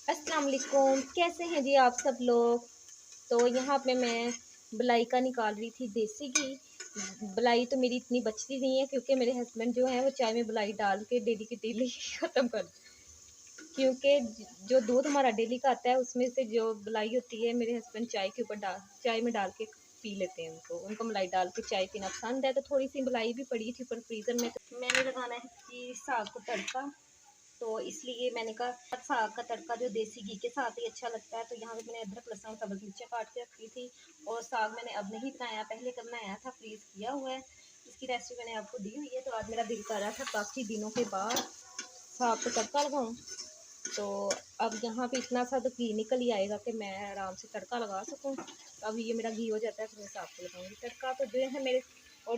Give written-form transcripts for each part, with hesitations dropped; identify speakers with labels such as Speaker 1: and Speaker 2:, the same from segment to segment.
Speaker 1: अस्सलाम वालेकुम, कैसे हैं जी आप सब लोग। तो यहाँ पे मैं बलाई का निकाल रही थी देसी घी। बलाई तो मेरी इतनी बचती नहीं है क्योंकि मेरे हस्बैंड जो है वो चाय में बलाई डाल के डेली की डेली ख़त्म कर, क्योंकि जो दूध हमारा डेली का आता है उसमें से जो बलाई होती है मेरे हस्बैंड चाय में डाल के पी लेते हैं। उनको मलाई डाल के चाय पीना पसंद है। तो थोड़ी सी मलाई भी पड़ी थी ऊपर फ्रीज़र में, तो मैंने लगाना है कि साग को तड़का। तो इसलिए मैंने कहा साग का तड़का जो देसी घी के साथ ही अच्छा लगता है। तो यहाँ पे मैंने अदरक लहसुन सब्ज़ मिर्चा काट के रखी थी। और साग मैंने अब नहीं बनाया, पहले कब बनाया था, फ्रीज़ किया हुआ है। इसकी रेसिपी मैंने आपको दी हुई है। तो आज मेरा दिल कर रहा था काफ़ी दिनों के बाद साग को तड़का लगाऊँ। तो अब यहाँ पे इतना सा तो घी निकल ही आएगा कि मैं आराम से तड़का लगा सकूँ। तो अब ये मेरा घी हो जाता है फिर मैं साग को लगाऊंगी तड़का। तो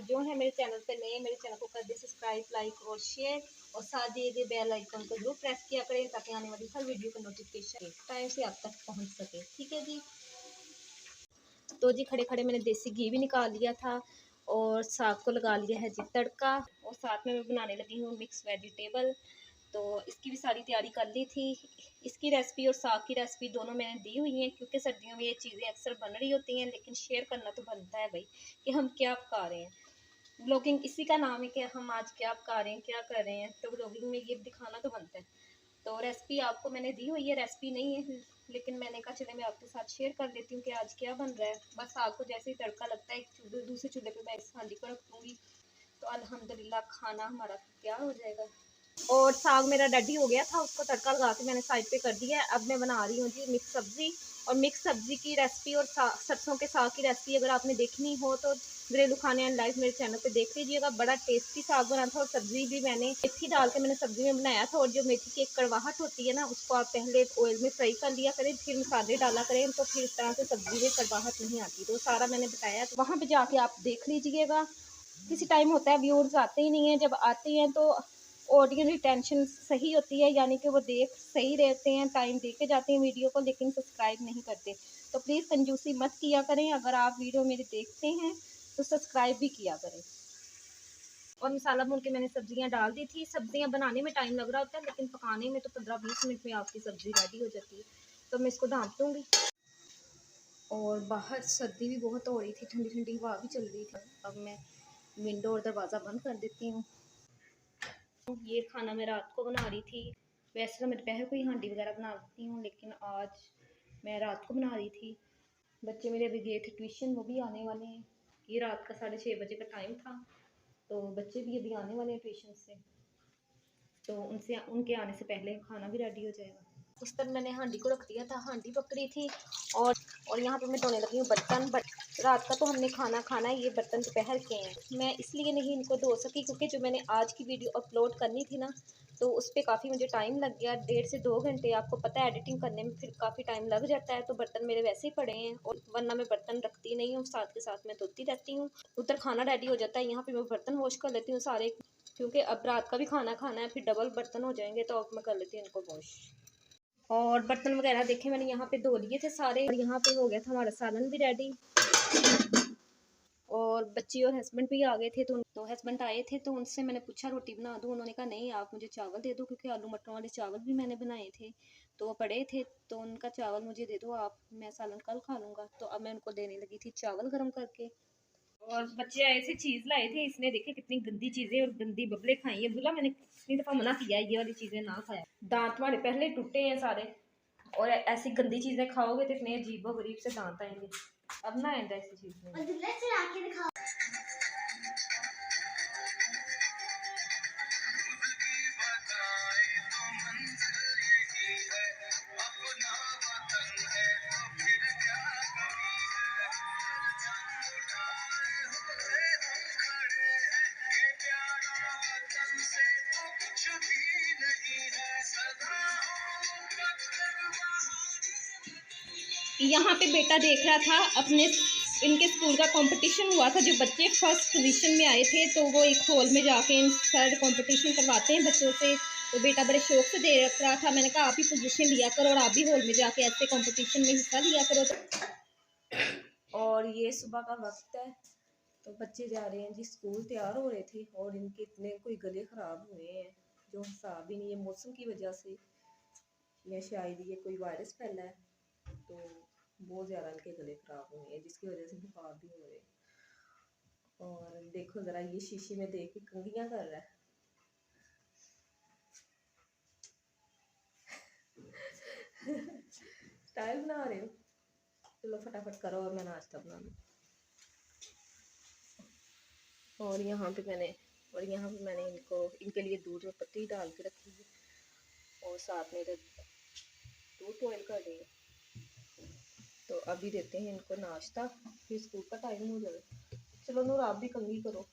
Speaker 1: जो है मेरे चैनल पे नए, मेरे चैनल को कर दे सब्सक्राइब, लाइक और शेयर, और साथ दिए गए बेल आइकन को जरूर प्रेस किया करें ताकि आने वाली हर वीडियो का नोटिफिकेशन टाइम से आप तक पहुँच सके। ठीक है जी। तो जी खड़े खड़े मैंने देसी घी भी निकाल लिया था और साग को लगा लिया है जी तड़का। और साथ में मैं बनाने लगी हूँ मिक्स वेजिटेबल। तो इसकी भी सारी तैयारी कर ली थी। इसकी रेसिपी और साग की रेसिपी दोनों मैंने दी हुई हैं क्योंकि सर्दियों में ये चीज़ें अक्सर बन रही होती हैं, लेकिन शेयर करना तो बनता है भाई कि हम क्या पका रहे हैं। ब्लॉगिंग इसी का नाम है कि हम आज क्या पका रहे हैं, क्या कर रहे हैं। तो ब्लॉगिंग में ये दिखाना तो बनता है। तो रेसिपी आपको मैंने दी हुई है, रेसिपी नहीं है लेकिन मैंने कहा चले मैं आपके साथ शेयर कर लेती हूँ कि आज क्या बन रहा है। बस साग को जैसे ही तड़का लगता है एक चूल्हे दूसरे चूल्हे पे मैं इस हांडी को रख दूँगी। तो अल्हम्दुलिल्लाह खाना हमारा तैयार हो जाएगा। और साग मेरा रेडी हो गया था, उसको तड़का लगा के मैंने साइड पे कर दिया है। अब मैं बना रही हूँ जी मिक्स सब्ज़ी। और मिक्स सब्ज़ी की रेसिपी और सरसों के साग की रेसिपी अगर आपने देखनी हो तो घरेलू खाने एंड लाइफ मेरे चैनल पे देख लीजिएगा। बड़ा टेस्टी साग बना था। और सब्ज़ी भी मैंने मेथी डाल के मैंने सब्ज़ी में बनाया था। और जो मेथी की एक कड़वाहट होती है ना, उसको आप पहले ऑयल में फ्राई कर लिया करें, फिर मसाले डाला करें, तो फिर इस तरह से सब्ज़ी में कड़वाहट नहीं आती। तो सारा मैंने बताया, तो वहाँ पर जाके आप देख लीजिएगा। किसी टाइम होता है व्यूअर्स आते ही नहीं है, जब आते हैं तो ऑडियंस रिटेंशन सही होती है, यानी कि वो देख सही रहते हैं, टाइम दे के जाते हैं वीडियो को, लेकिन सब्सक्राइब नहीं करते। तो प्लीज़ कंजूसी मत किया करें। अगर आप वीडियो मेरे देखते हैं तो सब्सक्राइब भी किया करें। और मसाला भून के मैंने सब्जियां डाल दी थी। सब्जियां बनाने में टाइम लग रहा होता है लेकिन पकाने में तो 15-20 मिनट में आपकी सब्ज़ी रेडी हो जाती है। तो मैं इसको ढाँप दूँगी। और बाहर सर्दी भी बहुत हो रही थी, ठंडी ठंडी हवा भी चल रही थी। अब मैं विंडो और दरवाज़ा बंद कर देती हूँ। ये खाना मैं रात को बना रही थी। वैसे तो मैं दोपहर को ही हांडी वगैरह बना लेती हूँ, लेकिन आज मैं रात को बना रही थी। बच्चे मेरे अभी गए थे ट्यूशन, वो भी आने वाले हैं। ये रात का 6:30 बजे का टाइम था। तो बच्चे भी अभी आने वाले हैं ट्यूशन से, तो उनके आने से पहले खाना भी रेडी हो जाएगा। उस पर मैंने हांडी को रख दिया था, हांडी पकड़ी थी। और यहाँ पे मैं धोने लगी हूँ बर्तन। रात का तो हमने खाना खाना है, ये बर्तन दोपहर के हैं। मैं इसलिए नहीं इनको धो सकी क्योंकि जो मैंने आज की वीडियो अपलोड करनी थी ना, तो उस पर काफ़ी मुझे टाइम लग गया, 1.5 से 2 घंटे। आपको पता है एडिटिंग करने में फिर काफ़ी टाइम लग जाता है। तो बर्तन मेरे वैसे ही पड़े हैं, और वरना मैं बर्तन रखती नहीं हूँ, साथ के साथ मैं धोती रहती हूँ। उधर खाना रेडी हो जाता है, यहाँ पर मैं बर्तन वॉश कर लेती हूँ सारे, क्योंकि अब रात का भी खाना खाना है, फिर डबल बर्तन हो जाएंगे। तो अब मैं कर लेती हूँ इनको वॉश। और बर्तन वगैरह देखे मैंने यहाँ पे धो लिए थे सारे। और यहाँ पे हो गया था हमारा सालन भी रेडी। और बच्ची और हस्बैंड भी आ गए थे। तो हस्बैंड आए थे तो उनसे मैंने पूछा रोटी बना दूँ। उन्होंने कहा नहीं, आप मुझे चावल दे दो, क्योंकि आलू मटरों वाले चावल भी मैंने बनाए थे तो वो पड़े थे। तो उनका चावल मुझे दे दो आप, मैं सालन कल खा लूँगा। तो अब मैं उनको देने लगी थी चावल गर्म करके। और बच्चे आए थे, चीज़ लाए थे। इसने देखे कितनी गंदी चीज़ें और गंदी बबले खाई है। बोला मैंने कितनी दफ़ा मना किया है ये वाली चीज़ें ना खाया। दांत तुम्हारे पहले टूटे हैं सारे, और ऐसी गंदी चीज़ें खाओगे तो इतने अजीब व गरीब से दांत आएंगे। अब ना आएंदा ऐसी चीज़ में। यहाँ पे बेटा देख रहा था अपने, इनके स्कूल का कंपटीशन हुआ था। जो बच्चे फर्स्ट पोजीशन में आए थे तो वो एक हॉल में जाके इन सर कंपटीशन करवाते हैं बच्चों से। तो बेटा बड़े शौक से देख रहा था। मैंने कहा आप ही पोजीशन लिया करो और आप भी हॉल में जाके ऐसे कंपटीशन में हिस्सा लिया करो। और ये सुबह का वक्त है तो बच्चे जा रहे हैं जी स्कूल, तैयार हो रहे थे। और इनके इतने कोई गले ख़राब हुए हैं जो हिसाब ही नहीं है, मौसम की वजह से।
Speaker 2: या शायद ये कोई वायरस फैला है, तो बहुत ज़्यादा इनके गले ख़राब हुए हैं, जिसकी वजह से बुखार भी हो रहे हैं। और देखो ज़रा, ये शीशी में देख के कंघियाँ कर रहा है। स्टाइल बना रहे हो? चलो फटाफट करो और मैं नाश्ता बना लूँ। और यहाँ पे मैंने इनके लिए दूध में पत्ती डाल के रखी है, और साथ में दूध बॉयल कर रही है। तो अभी देते हैं इनको नाश्ता, फिर स्कूल का टाइम हो जाएगा। चलो नूर, आप भी कंघी करो।